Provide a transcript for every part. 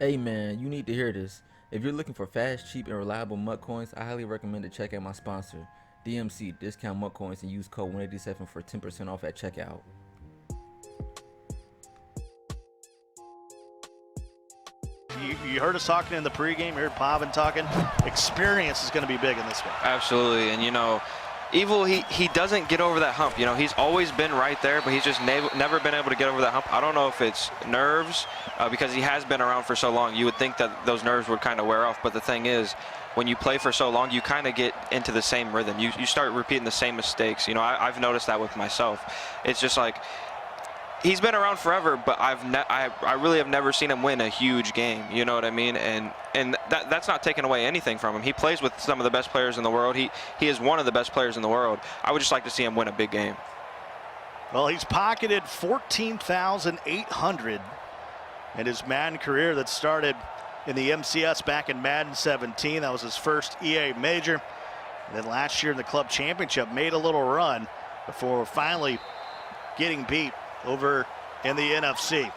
Hey man, you need to hear this. If you're looking for fast, cheap, and reliable MUT coins, I highly recommend to check out my sponsor, DMC, Discount MUT Coins, and use code 187 for 10% off at checkout. You heard us talking in the pregame, you heard Pavin talking. Experience is going to be big in this one. Absolutely, and you know, Evil, he doesn't get over that hump. You know, he's always been right there, but he's just never been able to get over that hump. I don't know if it's nerves, because he has been around for so long. You would think that those nerves would kind of wear off, but the thing is, when you play for so long, you kind of get into the same rhythm. You start repeating the same mistakes. You know, I've noticed that with myself. It's just like, he's been around forever, but I really have never seen him win a huge game. You know what I mean? And that's not taking away anything from him. He plays with some of the best players in the world. He is one of the best players in the world. I would just like to see him win a big game. Well, he's pocketed 14,800 in his Madden career that started in the MCS back in Madden 17. That was his first EA major. And then last year in the club championship, made a little run before finally getting beat over in the NFC.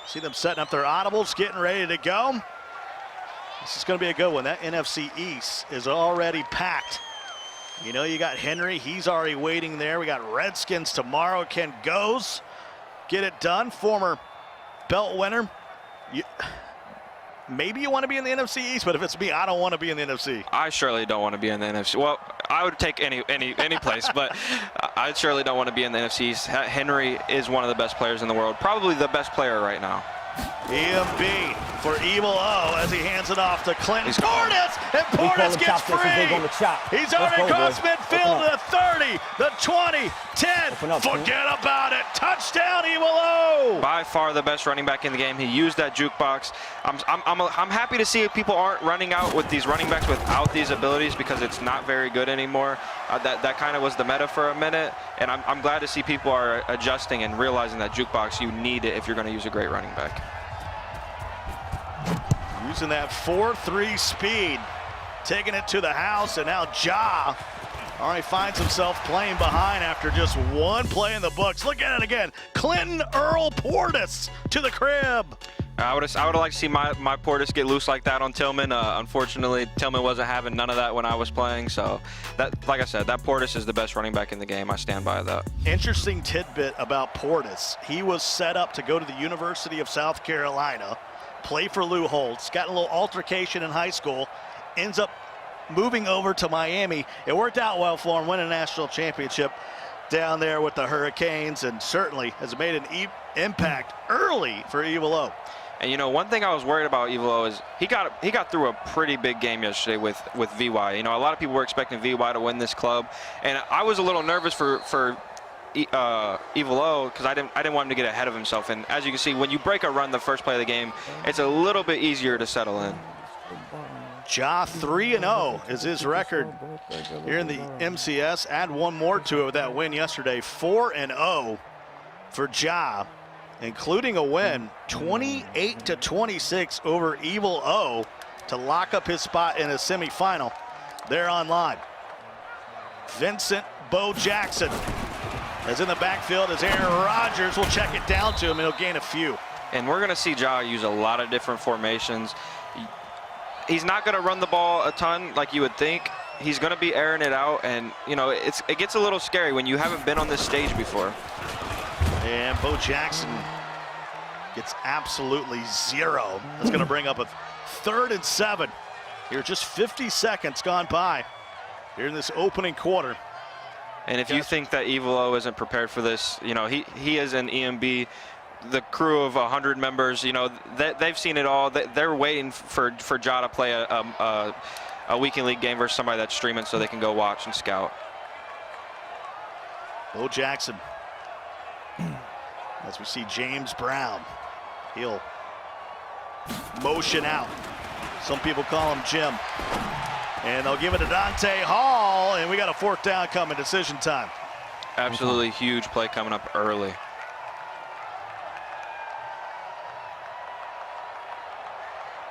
See them setting up their audibles, getting ready to go. This is going to be a good one. That NFC East is already packed. You know, you got Henry. He's already waiting there. We got Redskins tomorrow. Ken Goes. Get it done. Former belt winner. Maybe you want to be in the NFC East, but if it's me, I don't want to be in the NFC. I surely don't want to be in the NFC. Well, I would take any place, but I surely don't want to be in the NFC East. Henry is one of the best players in the world, probably the best player right now. EMB for Evil O as he hands it off to Clinton. Portis, and Portis gets free. He's already across midfield to the 30, the 20, 10. Forget about it. Touchdown, Evil O. By far the best running back in the game. He used that jukebox. I'm happy to see if people aren't running out with these running backs without these abilities, because it's not very good anymore. That kind of was the meta for a minute, and I'm glad to see people are adjusting and realizing that jukebox, you need it if you're going to use a great running back. Using that 4.3 speed, taking it to the house, and now Ja already finds himself playing behind after just one play in the books. Look at it again. Clinton Earl Portis to the crib. I would have liked to see my Portis get loose like that on Tillman. Unfortunately, Tillman wasn't having none of that when I was playing. So, like I said, that Portis is the best running back in the game. I stand by that. Interesting tidbit about Portis. He was set up to go to the University of South Carolina, play for Lou Holtz, got a little altercation in high school, ends up moving over to Miami. It worked out well for him, win a national championship down there with the Hurricanes, and certainly has made an impact early for Evil O. And you know, one thing I was worried about Evil O is he got through a pretty big game yesterday with VY. You know, a lot of people were expecting VY to win this club, and I was a little nervous for Evil O, because I didn't want him to get ahead of himself. And as you can see, when you break a run the first play of the game, it's a little bit easier to settle in. Ja 3-0 is his record here in the MCS. Add one more to it with that win yesterday. 4-0 for Ja, including a win 28-26 over Evil O to lock up his spot in a semifinal. They're online. Vincent Bo Jackson is in the backfield as Aaron Rodgers will check it down to him, and he'll gain a few. And we're going to see Ja use a lot of different formations. He's not going to run the ball a ton like you would think. He's going to be airing it out, and you know, it gets a little scary when you haven't been on this stage before. And Bo Jackson gets absolutely zero. That's going to bring up a 3rd and 7. Here, just 50 seconds gone by here in this opening quarter. And if you think that Evil O isn't prepared for this, you know, he is an EMB. The crew of 100 members, you know, they've seen it all. They're waiting for Ja to play a weekend league game versus somebody that's streaming so they can go watch and scout. Bo Jackson, as we see James Brown, he'll motion out. Some people call him Jim. And they'll give it to Dante Hall, and we got a 4th down coming, decision time. Absolutely huge play coming up early.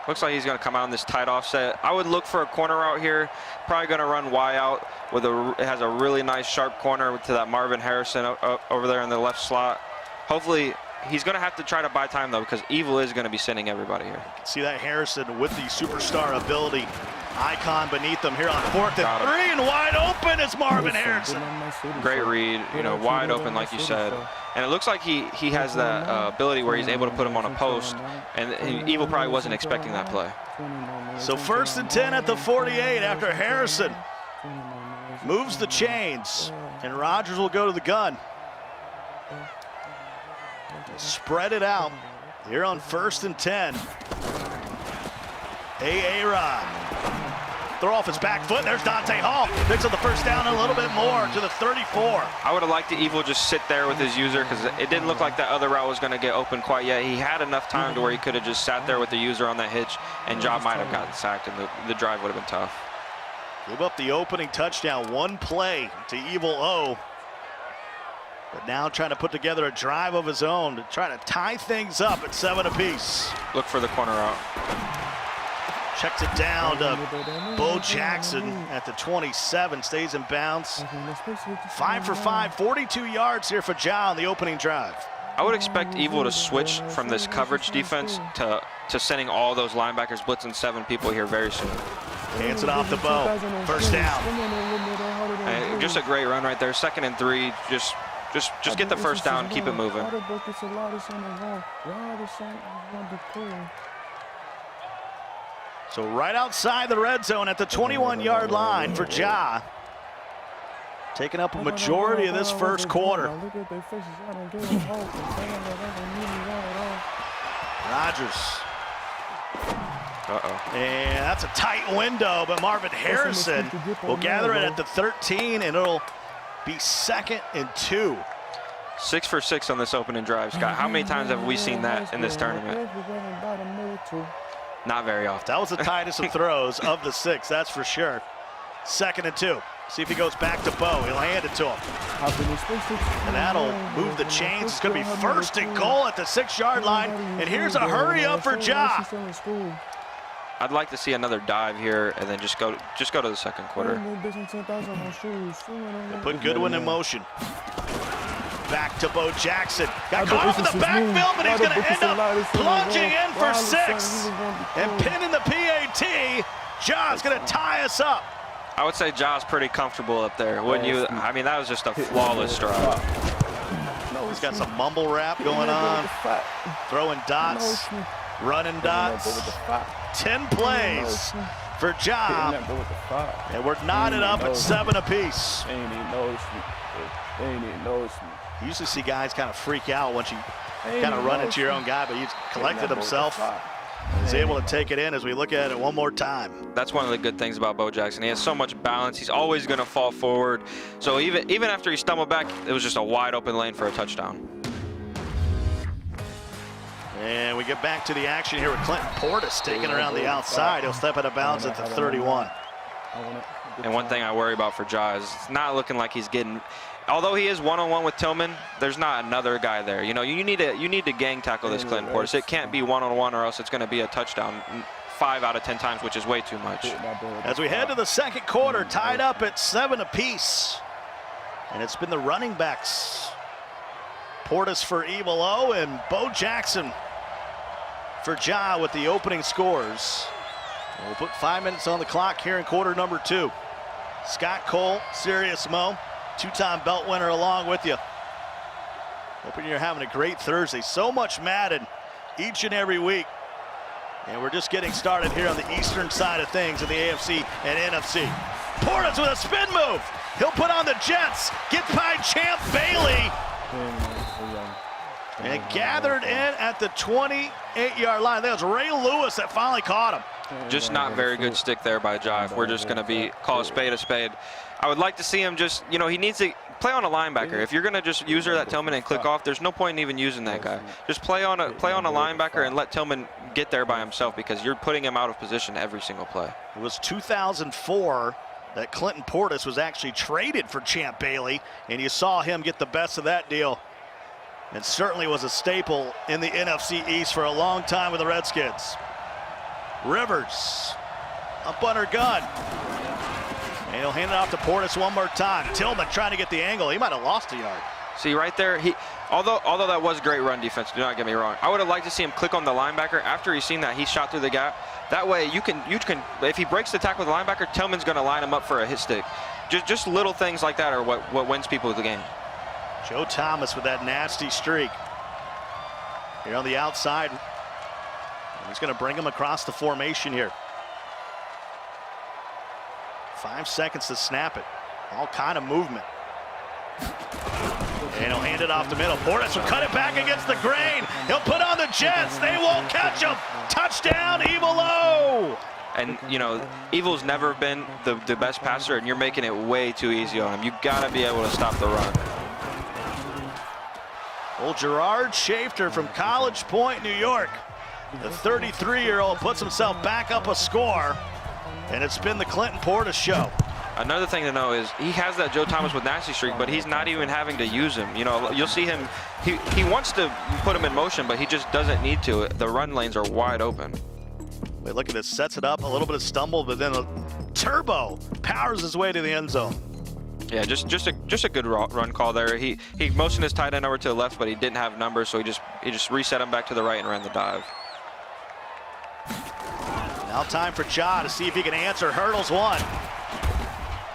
Looks like he's going to come out in this tight offset. I would look for a corner out here. Probably going to run Y out with it has a really nice sharp corner to that Marvin Harrison over there in the left slot. Hopefully he's going to have to try to buy time, though, because Evil is going to be sending everybody here. See that Harrison with the superstar ability icon beneath him here on 4th and 3, and wide open is Marvin Harrison. Great read, you know, wide open like you said. And it looks like he has that ability where he's able to put him on a post, and Evil probably wasn't expecting that play. So 1st and 10 at the 48 after Harrison moves the chains, and Rogers will go to the gun. Spread it out here on 1st and 10. A-Rod. Throw off his back foot. There's Dante Hall. Picks up the first down and a little bit more to the 34. I would have liked the Evil just sit there with his user, because it didn't look like that other route was going to get open quite yet. He had enough time to where he could have just sat there with the user on that hitch, and Ja might have gotten sacked, and the drive would have been tough. Give up the opening touchdown. One play to Evil O. But now trying to put together a drive of his own to try to tie things up at 7 apiece. Look for the corner out. Checks it down to Bo Jackson at the 27, stays in bounds. 5 for 5, 42 yards here for Ja on the opening drive. I would expect Evil to switch from this coverage defense to sending all those linebackers blitzing 7 people here very soon. Hands it off the Bo. First down. And just a great run right there. 2nd and 3. Just get the first down, keep it moving. So right outside the red zone at the 21-yard line for Ja. Taking up a majority of this first quarter. Rogers. And that's a tight window, but Marvin Harrison will gather it at the 13, and it'll be 2nd and 2. 6 for 6 on this opening drive, Scott. How many times have we seen that in this tournament? Not very often. That was the tightest of throws of the 6, that's for sure. 2nd and 2. See if he goes back to Bo. He'll hand it to him. And that'll move the chains. It's going to be 1st and goal at the 6-yard line. And here's a hurry up for Ja. I'd like to see another dive here and then just go to the second quarter. They put Goodwin in motion. Back to Bo Jackson. Got caught up in the backfield, but he's going to end up plunging in for 6. And pinning the PAT. Ja's going to tie us up. I would say Ja's pretty comfortable up there, wouldn't you? I mean, that was just a flawless drive. He's got some mumble rap going on. Throwing dots, running dots. 10 plays for Ja. And we're knotted up at 7 apiece. You usually see guys kind of freak out once you kind of run into your own guy, but he's collected himself. He's able to take it in as we look at it one more time. That's one of the good things about Bo Jackson. He has so much balance. He's always going to fall forward. So even after he stumbled back, it was just a wide open lane for a touchdown. And we get back to the action here with Clinton Portis taking around the outside. He'll step out of bounds at the 31. And one thing I worry about for Ja is it's not looking like he's getting, although he is one-on-one with Tillman, there's not another guy there. You know, you need to gang tackle this Clinton Portis. It can't be one-on-one or else it's going to be a touchdown 5 out of 10 times, which is way too much. As we head to the second quarter, tied up at 7 apiece. And it's been the running backs. Portis for Evil O and Bo Jackson for Ja with the opening scores. And we'll put 5 minutes on the clock here in quarter number 2. Scott Cole, Serious Mo, 2-time belt winner along with you. Hoping you're having a great Thursday. So much Madden each and every week. And we're just getting started here on the eastern side of things in the AFC and NFC. Portis with a spin move. He'll put on the Jets. Get by Champ Bailey. And gathered in at the 28-yard line. That was Ray Lewis that finally caught him. Just not very good stick there by Ja. If we're just going to call a spade a spade. I would like to see him just, you know, he needs to play on a linebacker. If you're going to just user that Tillman and click off, there's no point in even using that guy. Just play on a linebacker and let Tillman get there by himself, because you're putting him out of position every single play. It was 2004 that Clinton Portis was actually traded for Champ Bailey, and you saw him get the best of that deal. And certainly was a staple in the NFC East for a long time with the Redskins. Rivers up under gun. And he'll hand it off to Portis one more time. Tillman trying to get the angle. He might have lost a yard. See right there, although that was great run defense, do not get me wrong. I would have liked to see him click on the linebacker after he's seen that he shot through the gap. That way you can if he breaks the tackle with the linebacker, Tillman's going to line him up for a hit stick. Just little things like that are what wins people the game. Joe Thomas with that nasty streak. Here on the outside. And he's going to bring him across the formation here. 5 seconds to snap it. All kind of movement. And he'll hand it off the middle. Portis will cut it back against the grain. He'll put on the Jets. They won't catch him. Touchdown, Evil-O. And, you know, Evil's never been the best passer, and you're making it way too easy on him. You got to be able to stop the run. Old Gerard Schaefer from College Point, New York. The 33-year-old puts himself back up a score, and it's been the Clinton Portis show. Another thing to know is he has that Joe Thomas with nasty streak, but he's not even having to use him. You know, you'll see him, he wants to put him in motion, but he just doesn't need to. The run lanes are wide open. Wait, look at this, sets it up, a little bit of stumble, but then a turbo powers his way to the end zone. Yeah, just a good run call there. He motioned his tight end over to the left, but he didn't have numbers, so he just reset him back to the right and ran the dive. Now time for Ja to see if he can answer. Hurdles one.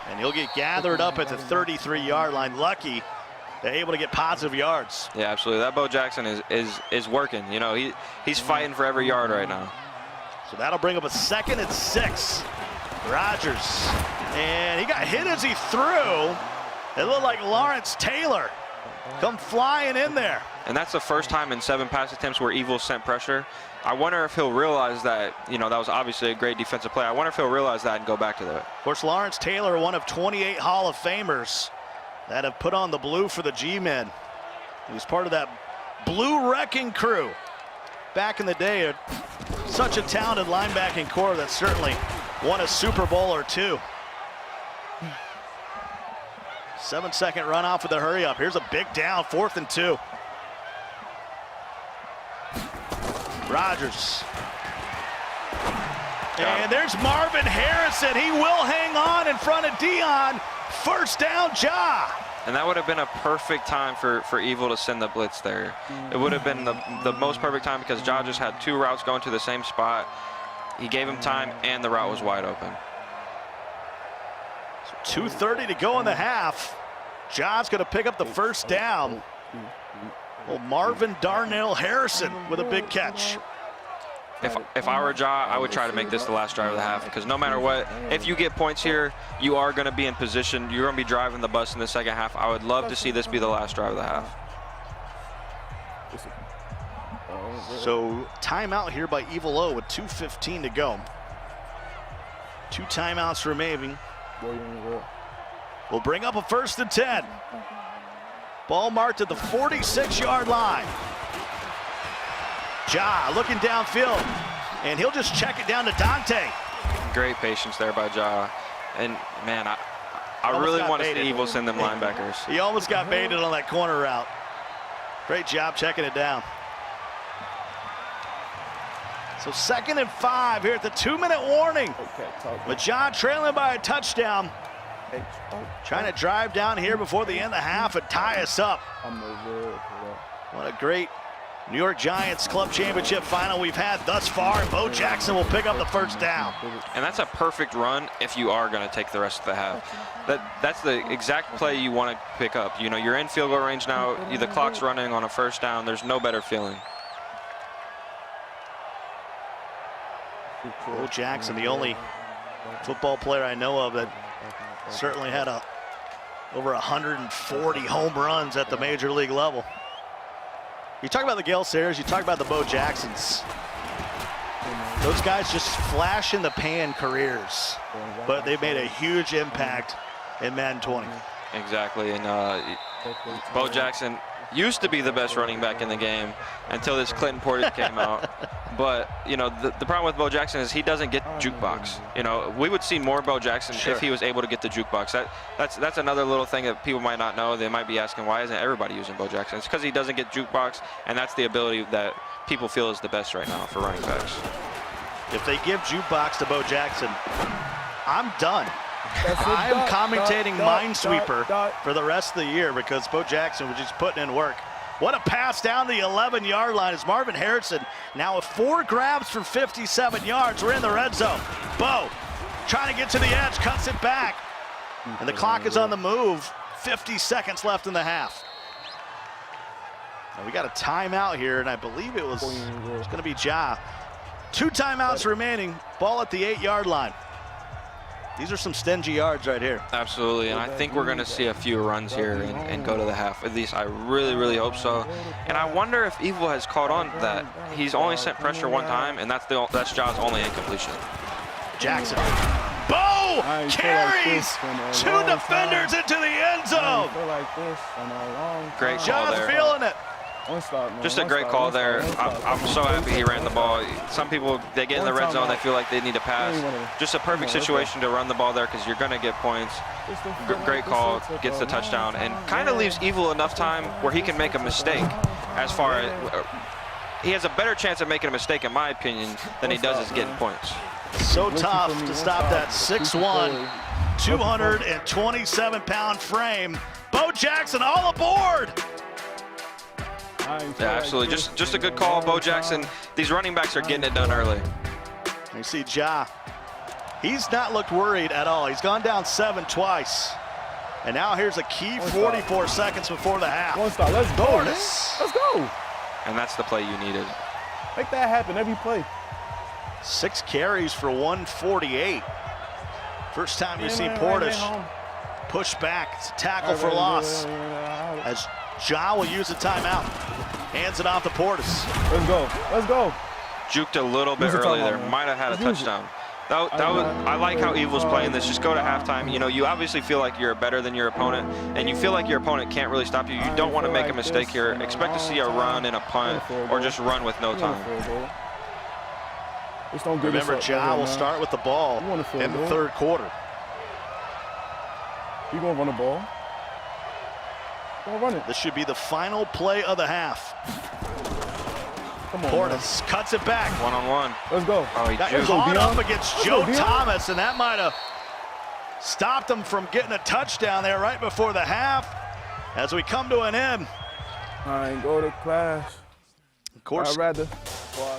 And he'll get gathered up at the 33-yard line. Lucky they're able to get positive yards. Yeah, absolutely. That Bo Jackson is working. You know, he's fighting for every yard right now. So that'll bring up a 2nd and 6. Rodgers. And he got hit as he threw. It looked like Lawrence Taylor come flying in there. And that's the first time in 7 pass attempts where Evil sent pressure. I wonder if he'll realize that, you know, that was obviously a great defensive play. I wonder if he'll realize that and go back to that. Of course, Lawrence Taylor, one of 28 Hall of Famers that have put on the blue for the G-men. He was part of that blue wrecking crew back in the day. Such a talented linebacking core that certainly won a Super Bowl or 2. 7-second run off with a hurry up. Here's a big down, 4th and 2. Rodgers. And there's Marvin Harrison. He will hang on in front of Dion. First down, Ja. And that would have been a perfect time for Evil to send the blitz there. It would have been the most perfect time because Ja just had 2 routes going to the same spot. He gave him time, and the route was wide open. So 2:30 to go in the half. Ja's going to pick up the first down. Well, Marvin Darnell Harrison with a big catch. If I were Ja, I would try to make this the last drive of the half because no matter what, if you get points here, you are going to be in position. You're going to be driving the bus in the second half. I would love to see this be the last drive of the half. So timeout here by Evil-O with 2:15 to go. 2 timeouts remaining. We'll bring up a 1st and 10. Ball marked at the 46-yard line. Ja looking downfield, and he'll just check it down to Dante. Great patience there by Ja. And, man, I really want to see Evil send them linebackers. He almost got baited on that corner route. Great job checking it down. So 2nd and 5 here at the 2-minute warning. With Ja trailing by a touchdown. Trying to drive down here before the end of the half and tie us up. What a great New York Giants club championship final we've had thus far. And Bo Jackson will pick up the first down. And that's a perfect run if you are going to take the rest of the half. That's the exact play you want to pick up. You know, you're in field goal range now. The clock's running on a first down. There's no better feeling. Bo Jackson, the only football player I know of that certainly had over 140 home runs at the major league level. You talk about the Gale Sayers, you talk about the Bo Jacksons. Those guys just flash in the pan careers, but they made a huge impact in Madden 20. Exactly, and Bo Jackson used to be the best running back in the game until this Clinton Portis came out. But, you know, the problem with Bo Jackson is he doesn't get jukebox. You know, we would see more Bo Jackson if he was able to get the jukebox. That's another little thing that people might not know. They might be asking, why isn't everybody using Bo Jackson? It's because he doesn't get jukebox, and that's the ability that people feel is the best right now for running backs. If they give jukebox to Bo Jackson, I'm done. I am commentating Minesweeper for the rest of the year because Bo Jackson was just putting in work. What a pass down the 11-yard line as Marvin Harrison now with 4 grabs for 57 yards. We're in the red zone. Bo trying to get to the edge, cuts it back. And the clock is on the move. 50 seconds left in the half. Now we got a timeout here, and I believe it was going to be Ja. 2 timeouts remaining. Ball at the 8-yard line. These are some stingy yards right here. Absolutely, and I think we're going to see a few runs here and go to the half. At least I really, really hope so. And I wonder if Evil has caught on that he's only sent pressure 1 time, and that's Ja's only incompletion. Jackson. Bo carries 2 defenders into the end zone. Great call there. Ja's feeling it. Just a great call there. I'm so happy he ran the ball. Some people, they get in the red zone, they feel like they need to pass. Just a perfect situation to run the ball there because you're going to get points. Great call, gets the touchdown, and kind of leaves Evil enough time where he can make a mistake as far as he has a better chance of making a mistake, in my opinion, than he does as getting points. So tough to stop that 6'1", 227-pound frame. Bo Jackson all aboard. Yeah, absolutely. Just a good call, Bo Jackson. These running backs are getting it done early. You see Ja. He's not looked worried at all. He's gone down 7 twice. And now here's a key 44 seconds before the half. Let's go. Let's go. And that's the play you needed. Make that happen every play. 6 carries for 148. First time you see Portis push back. It's a tackle for loss. As Ja will use a timeout. Hands it off to Portis. Let's go. Let's go. Juked a little bit early there. Might have had a touchdown. I like how Evil's playing this. Just go to halftime. You know, you obviously feel like you're better than your opponent, and you feel like your opponent can't really stop you. You don't want to make a mistake here. Expect to see a run and a punt, or just run with no time. Remember, Ja will start with the ball in the 3rd quarter. You gonna run the ball? Go run it. This should be the final play of the half. Come on, Portis cuts it back. 1-on-1. Let's go. Oh, he Got juked. caught up against Joe Thomas, and that might have stopped him from getting a touchdown there right before the half. As we come to an end. I ain't go to class. Of course,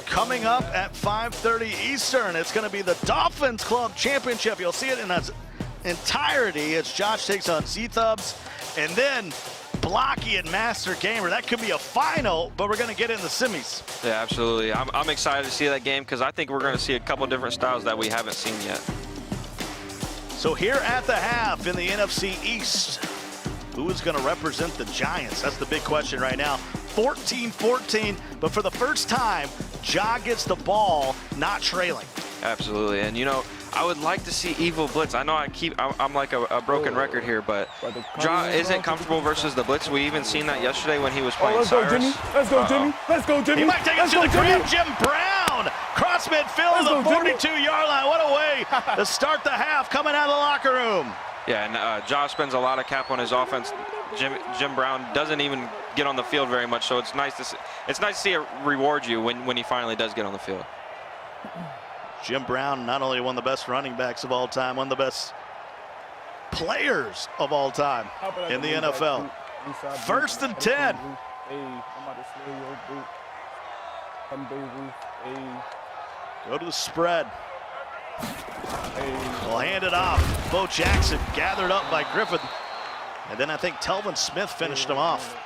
coming up at 5:30 Eastern, it's going to be the Dolphins Club Championship. You'll see it in its entirety as Josh takes on Z-Thubs. And then Blocky and Master Gamer. That could be a final, but we're going to get in the semis. Yeah, absolutely. I'm excited to see that game because I think we're going to see a couple different styles that we haven't seen yet. So here at the half in the NFC East, who is going to represent the Giants? That's the big question right now. 14-14, but for the first time, Ja gets the ball, not trailing. Absolutely, and you know, I would like to see Evil blitz. I know I'm like a broken record here, but Ja isn't comfortable versus the blitz. We even seen that yesterday when he was playing Cyrus. Let's go, Jimmy. Let's go, Jimmy. He might take it to the crib. Jim Brown, cross midfield to the 42-yard line. What a way to start the half coming out of the locker room. Yeah, and Ja spends a lot of cap on his offense. Jim Brown doesn't even get on the field very much, so it's nice to see it reward you when he finally does get on the field. Jim Brown, not only one of the best running backs of all time, one of the best players of all time in the NFL. 1st and 10. Go to the spread. We'll hand it off. Bo Jackson gathered up by Griffin. And then I think Telvin Smith finished him off.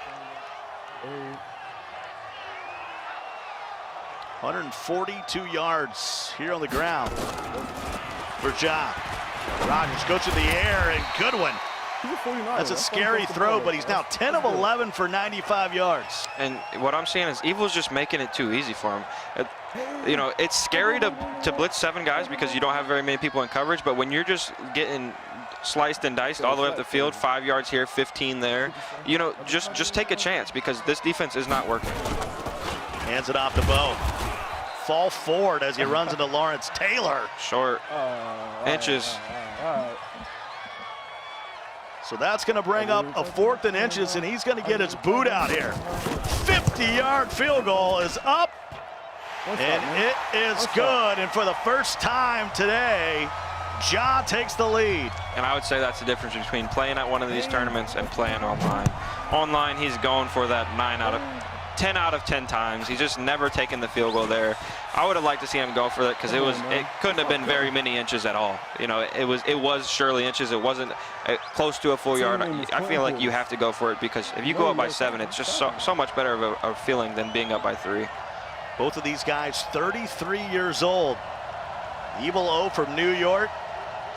142 yards here on the ground for Ja. Rodgers goes to the air, and Goodwin. That's a scary throw, but he's now 10 of 11 for 95 yards. And what I'm seeing is Evil's just making it too easy for him. You know, it's scary to blitz 7 guys because you don't have very many people in coverage, but when you're just getting sliced and diced all the way up the field, 5 yards here, 15 there, you know, just take a chance because this defense is not working. Hands it off to Bo. Fall forward as he runs into Lawrence Taylor. Short inches. So that's going to bring up a 4th and inches, and he's going to get his boot out here. 50-yard field goal is up, and it is good. And for the first time today, Ja takes the lead. And I would say that's the difference between playing at one of these tournaments and playing online. Online, he's going for that 10 out of 10 times. He's just never taken the field goal there. I would have liked to see him go for that because it couldn't have been very many inches at all. You know, it was surely inches. It wasn't close to a full yard. I feel like you have to go for it because if you go up by 7, it's just so much better of a feeling than being up by 3. Both of these guys 33 years old. Evil O from New York,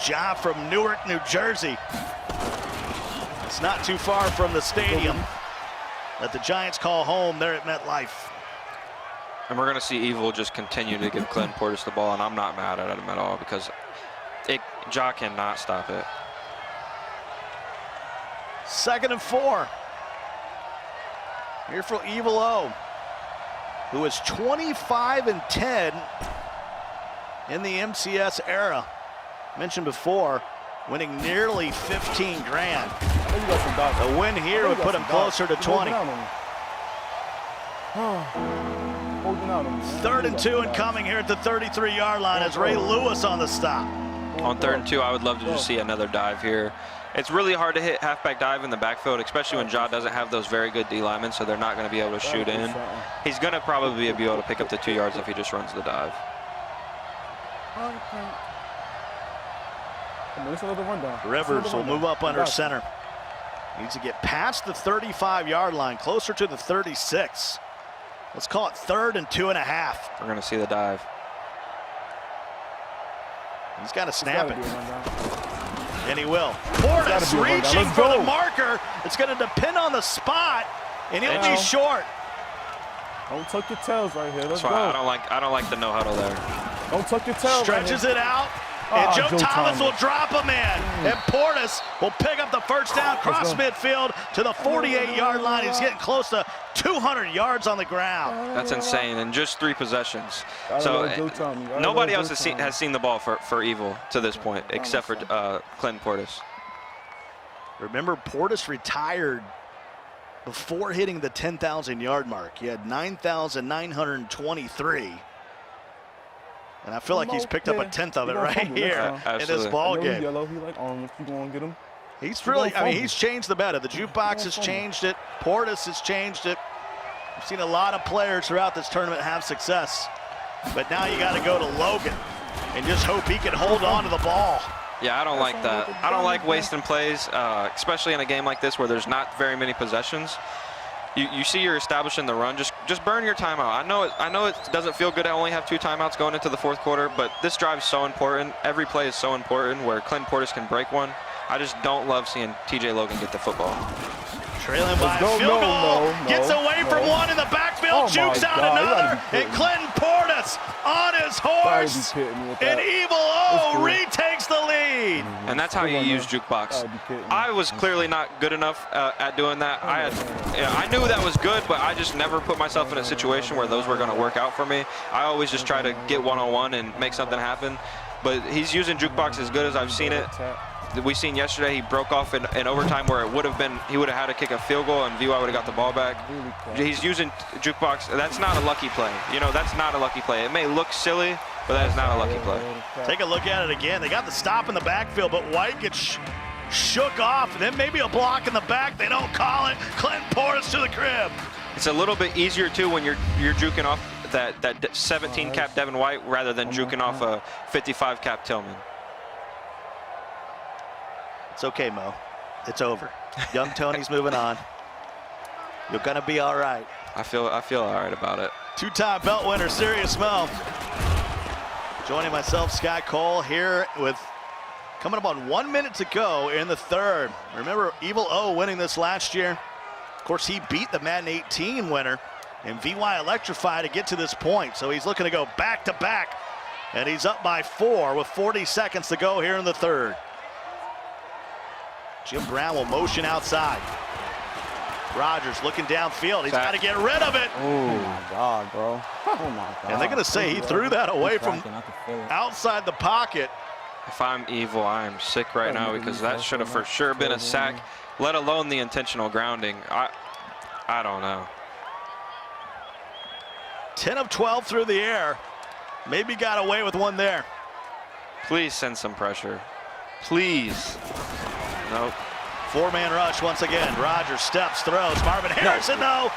Ja from Newark, New Jersey. It's not too far from the stadium that the Giants call home there at MetLife. And we're going to see Evil just continue to give Clinton Portis the ball, and I'm not mad at him at all because Ja cannot stop it. 2nd and 4. Here for Evil O, who is 25-10 in the MCS era. Mentioned before, winning nearly 15 grand. A win here would put him closer to 20. 3rd and 2 and coming here at the 33-yard line as Ray Lewis on the stop. On 3rd and 2, I would love to just see another dive here. It's really hard to hit halfback dive in the backfield, especially when Ja doesn't have those very good D linemen, so they're not going to be able to shoot in. He's going to probably be able to pick up the 2 yards if he just runs the dive. Rivers will move up under center. Needs to get past the 35-yard line, closer to the 36. Let's call it 3rd and 2.5. We're going to see the dive. He's got to snap it. And he will. Portis reaching for the marker. It's going to depend on the spot, and he'll be short. Don't tuck your tails right here. Let's That's why go. I don't like the no huddle there. Don't tuck your tails. Stretches it out. And Joe Thomas will drop him in. And Portis will pick up the first down across midfield to the 48-yard line. He's getting close to 200 yards on the ground. That's insane in just 3 possessions. So nobody else has seen the ball for Evil to this point except for Clinton Portis. Remember, Portis retired before hitting the 10,000-yard mark. He had 9,923. And I feel like he's picked up a 10th of it right here in this ball game. He's really, I mean, he's changed the meta. The jukebox has changed it. Portis has changed it. We've seen a lot of players throughout this tournament have success. But now you got to go to Logan and just hope he can hold on to the ball. Yeah, I don't like that. I don't like wasting plays, especially in a game like this where there's not very many possessions. You see you're establishing the run, just burn your timeout. I know it doesn't feel good to only have 2 timeouts going into the 4th quarter, but this drive is so important. Every play is so important where Clinton Portis can break one. I just don't love seeing TJ Logan get the football. Trailing by a field goal, gets away from one in the backfield, jukes out another, and Clinton Portis on his horse, and Evil O retakes the lead. And that's how you use jukebox. I was clearly not good enough at doing that. I knew that was good, but I just never put myself in a situation where those were going to work out for me. I always just try to get one-on-one and make something happen. But he's using jukebox as good as I've seen it. We seen yesterday he broke off in overtime where it would have been, he would have had to kick a field goal and VY would have got the ball back. He's using jukebox. That's not a lucky play. You know, that's not a lucky play. It may look silly, but that is not a lucky play. Take a look at it again. They got the stop in the backfield, but White gets shook off, and then maybe a block in the back. They don't call it. Clinton Portis to the crib. It's a little bit easier too when you're juking off that 17 cap Devin White rather than juking off a 55 cap Tillman. It's okay, Mo. It's over. Young Tony's moving on. You're gonna be all right. I feel all right about it. 2-time belt winner, Serious Mo. Joining myself, Scott Cole, here with coming up on 1 minute to go in the 3rd. Remember, Evil O winning this last year. Of course, he beat the Madden 18 winner, and VY electrified to get to this point. So he's looking to go back to back, and he's up by 4 with 40 seconds to go here in the 3rd. Jim Brown will motion outside. Rogers looking downfield. He's got to get rid of it. Oh my God, bro. Oh my God. And they're going to say he threw that away from outside the pocket. If I'm Evil, I am sick right now because that should have for sure been a sack, let alone the intentional grounding. I don't know. 10 of 12 through the air. Maybe got away with one there. Please send some pressure. Please. Nope. Four-man rush once again. Rogers steps, throws. Marvin Harrison, though,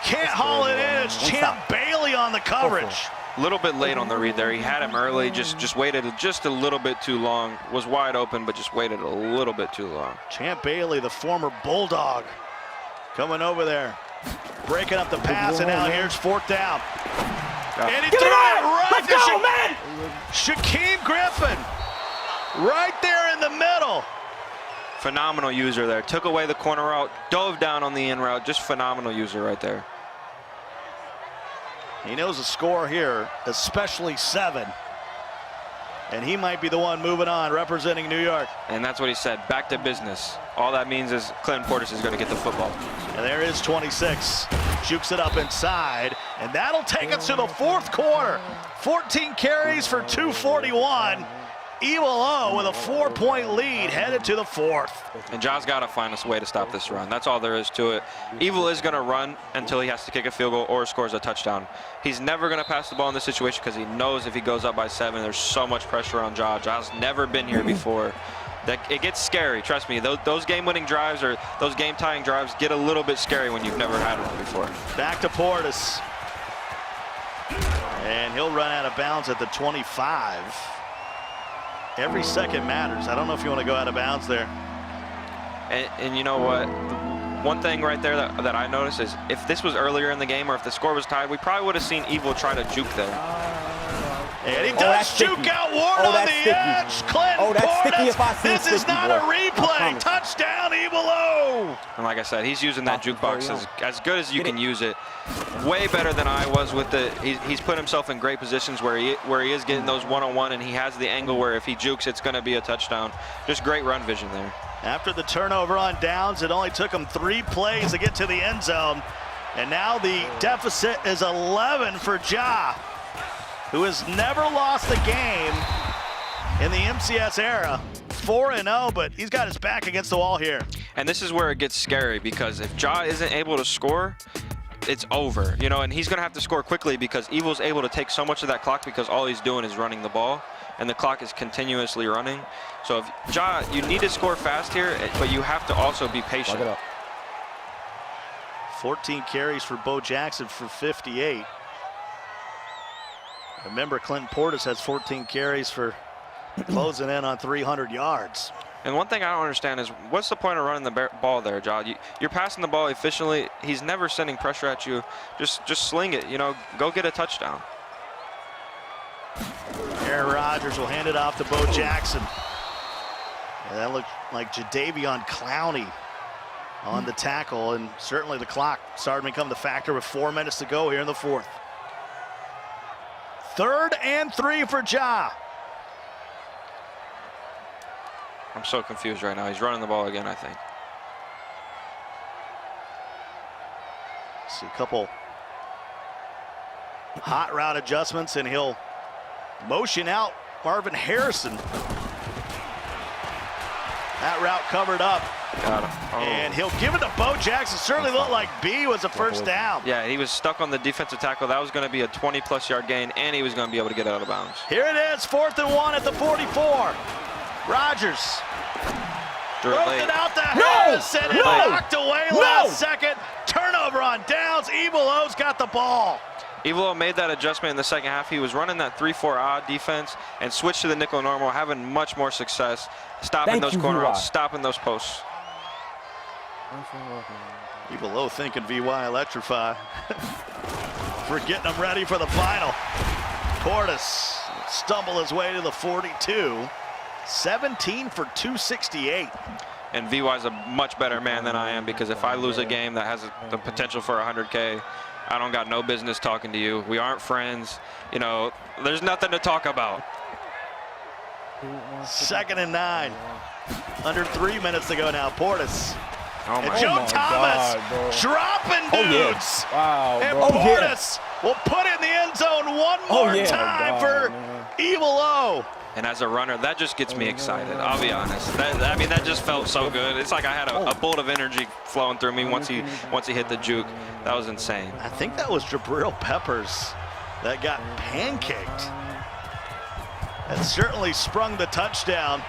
can't haul it in. It's Champ Bailey on the coverage. A little bit late on the read there. He had him early, just waited just a little bit too long. Was wide open, but just waited a little bit too long. Champ Bailey, the former Bulldog, coming over there, breaking up the pass, and now here's fourth down. And he threw it right to Shaquem Griffin, right there in the middle. Phenomenal user there. Took away the corner route, dove down on the in route. Just phenomenal user right there. He knows the score here, especially 7. And he might be the one moving on, representing New York. And that's what he said, back to business. All that means is Clinton Portis is going to get the football. And there is 26. Jukes it up inside, and that'll take us to the fourth quarter. 14 carries for 241. Evil O with a 4-point lead headed to the fourth. And Ja's got to find us a way to stop this run. That's all there is to it. Evil is going to run until he has to kick a field goal or scores a touchdown. He's never going to pass the ball in this situation because he knows if he goes up by 7, there's so much pressure on Ja. Ja's never been here before. It gets scary, trust me. Those game-winning drives or those game-tying drives get a little bit scary when you've never had one before. Back to Portis. And he'll run out of bounds at the 25. Every second matters. I don't know if you want to go out of bounds there. And you know what? One thing right there that I noticed is if this was earlier in the game or if the score was tied, we probably would have seen Evil try to juke there. And he does juke out Ward on the edge. Clinton Portis. This is not a replay. Touchdown, Evil O. And like I said, he's using that jukebox as good as you can use it. Way better than I was with it. He's put himself in great positions where he is getting those one-on-one, and he has the angle where if he jukes, it's going to be a touchdown. Just great run vision there. After the turnover on downs, it only took him 3 plays to get to the end zone. And now the deficit is 11 for Ja, who has never lost a game in the MCS era. 4-0, but he's got his back against the wall here. And this is where it gets scary because if Ja isn't able to score, it's over, you know, and he's going to have to score quickly because Evil's able to take so much of that clock because all he's doing is running the ball, and the clock is continuously running. So if Ja, you need to score fast here, but you have to also be patient. 14 carries for Bo Jackson for 58. Remember, Clinton Portis has 14 carries for closing in on 300 yards. And one thing I don't understand is what's the point of running the ball there, Ja? You're passing the ball efficiently. He's never sending pressure at you. Just sling it, you know, go get a touchdown. Aaron Rodgers will hand it off to Bo Jackson. And that looked like Jadeveon Clowney on the tackle, and certainly the clock started to become the factor with 4 minutes to go here in the fourth. 3rd and 3 for Ja. I'm so confused right now. He's running the ball again, I think. See a couple hot route adjustments, and he'll motion out Marvin Harrison. That route covered up. Got him. Oh. And he'll give it to Bo Jackson. Certainly looked like B was a first down. Yeah, he was stuck on the defensive tackle. That was going to be a 20-plus yard gain, and he was going to be able to get out of bounds. Here it is, 4th and 1 at the 44. Rodgers throws it out to Harrison, and knocked away last second. Turnover on downs. Evil O's got the ball. Evil O made that adjustment in the second half. He was running that 3-4 odd defense and switched to the nickel normal, having much more success, stopping those corner routes, stopping those posts. Evil O thinking VY electrify for getting them ready for the final. Portis stumble his way to the 42. 17 for 268. And VY's a much better man than I am, because if I lose a game that has the potential for 100K, I don't got no business talking to you. We aren't friends. You know, there's nothing to talk about. 2nd and 9. Under 3 minutes to go now. Portis. Oh and Joe Thomas dropping dudes. Wow, and Portis will put it in the end zone one more time for Evil O. And as a runner, that just gets me excited. I'll be honest. I mean, that just felt so good. It's like I had a bolt of energy flowing through me once he hit the juke. That was insane. I think that was Jabril Peppers that got pancaked. and certainly sprung the touchdown.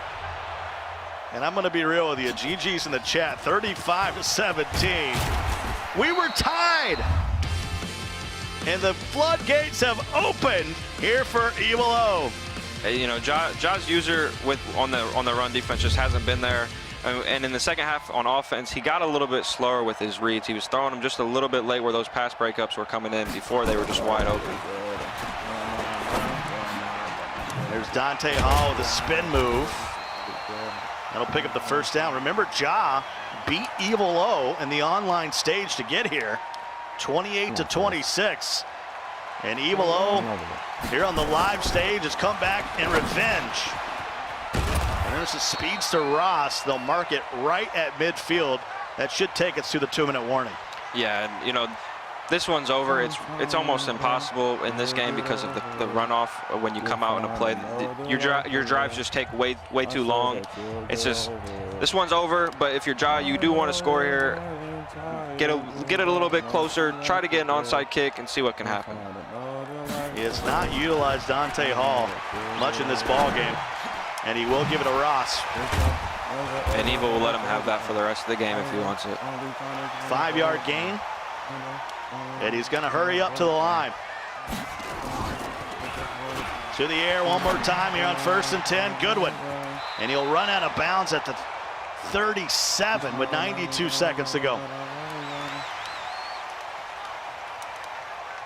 And I'm going to be real with you. GG's in the chat, 35-17. We were tied. And the floodgates have opened here for Evil O. You know, Ja's user on the run defense just hasn't been there. And in the second half on offense, he got a little bit slower with his reads. He was throwing them just a little bit late where those pass breakups were coming in before they were just wide open. There's Dante Hall with a spin move. That'll pick up the first down. Remember, Ja beat Evil O in the online stage to get here, 28-26. And Evil O here on the live stage has come back in revenge. And there's a speedster Ross. They'll mark it right at midfield. That should take us to the 2-minute warning. Yeah, and you know, this one's over. It's almost impossible in this game because of the runoff when you come out in a play. Your drives just take way too long. It's just, this one's over, but if you're Ja, you do want to score here. Get it a little bit closer, try to get an onside kick and see what can happen. He has not utilized Dante Hall much in this ball game, and he will give it to Ross. And Evil will let him have that for the rest of the game if he wants it. 5-yard gain. And he's going to hurry up to the line. To the air one more time here on 1st and 10. Goodwin. And he'll run out of bounds at the 37 with 92 seconds to go.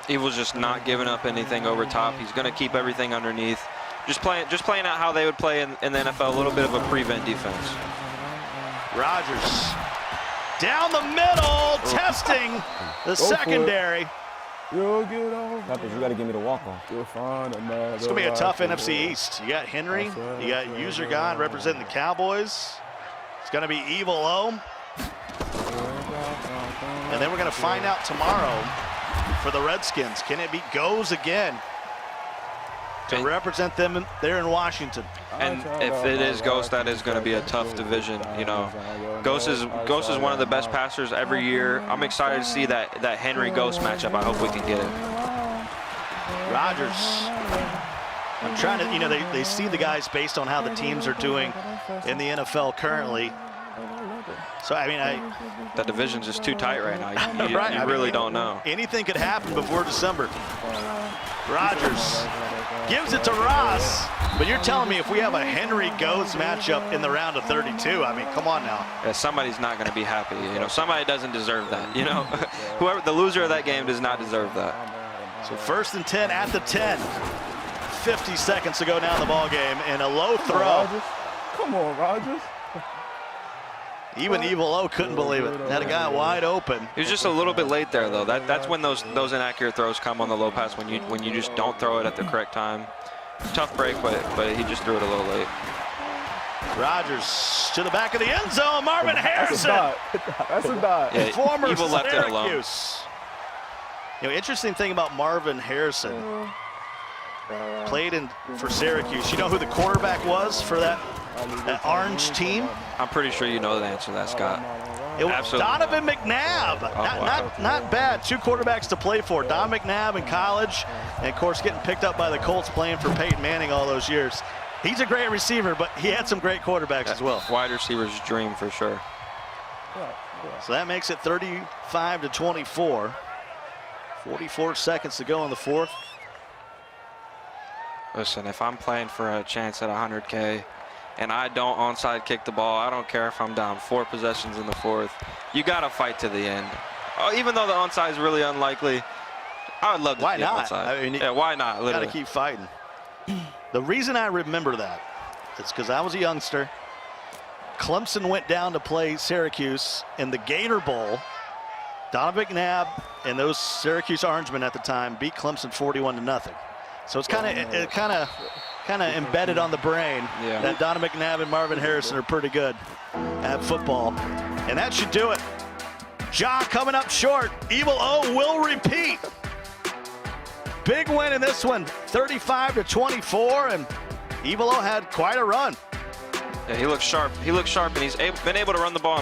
Evil's just not giving up anything over top. He's going to keep everything underneath. Just playing out how they would play in the NFL, a little bit of a prevent defense. Rodgers down the middle, testing the secondary. You'll get over. You got to give me the walk-off. You'll find another. It's going to be a tough NFC East. You got Henry, you got User God representing the Cowboys. It's going to be Evil O. And then we're going to find out tomorrow for the Redskins. Can it be Goes again to represent them there in Washington? And if it is Ghost, that is going to be a tough division. You know, Ghost is one of the best passers every year. I'm excited to see that Henry Ghost matchup. I hope we can get it. Rodgers. I'm trying to, you know, they see the guys based on how the teams are doing in the NFL currently. So, I mean, the division's just too tight right now. You really don't know. Anything could happen before December. Rodgers gives it to Ross. But you're telling me if we have a Henry Ghost matchup in the round of 32, I mean, come on now. Yeah, somebody's not going to be happy. You know, somebody doesn't deserve that. You know, whoever the loser of that game does not deserve that. So 1st and 10 at the 10. 50 seconds to go now in the ball game, and a low throw. Come on, Rodgers. Even Evil O couldn't believe it. Had a guy wide open. He was just a little bit late there, though. That's when those inaccurate throws come on the low pass, when you just don't throw it at the correct time. Tough break, but he just threw it a little late. Rodgers to the back of the end zone. Marvin Harrison. That's a dot. Yeah, Former Evil left it alone. Syracuse. You know, interesting thing about Marvin Harrison. Played for Syracuse. You know who the quarterback was for that orange team? I'm pretty sure you know the answer to that, Scott. It was Absolutely. Donovan McNabb. Not bad. 2 quarterbacks to play for. Don McNabb in college, and of course getting picked up by the Colts playing for Peyton Manning all those years. He's a great receiver, but he had some great quarterbacks as well. Wide receiver's dream for sure. So that makes it 35-24. 44 seconds to go in the 4th. Listen, if I'm playing for a chance at 100K and I don't onside kick the ball, I don't care if I'm down 4 possessions in the 4th. You got to fight to the end. Oh, even though the onside is really unlikely, I would love to get onside. I mean, yeah, why not? You got to keep fighting. The reason I remember that is because I was a youngster. Clemson went down to play Syracuse in the Gator Bowl. Donovan McNabb and those Syracuse Orangemen at the time beat Clemson 41-0. So it's kind of embedded on the brain that Donovan McNabb and Marvin Harrison are pretty good at football. And that should do it. Ja coming up short. Evil O will repeat. Big win in this one, 35-24, and Evil O had quite a run. Yeah, he looks sharp. He looks sharp, and he's been able to run the ball.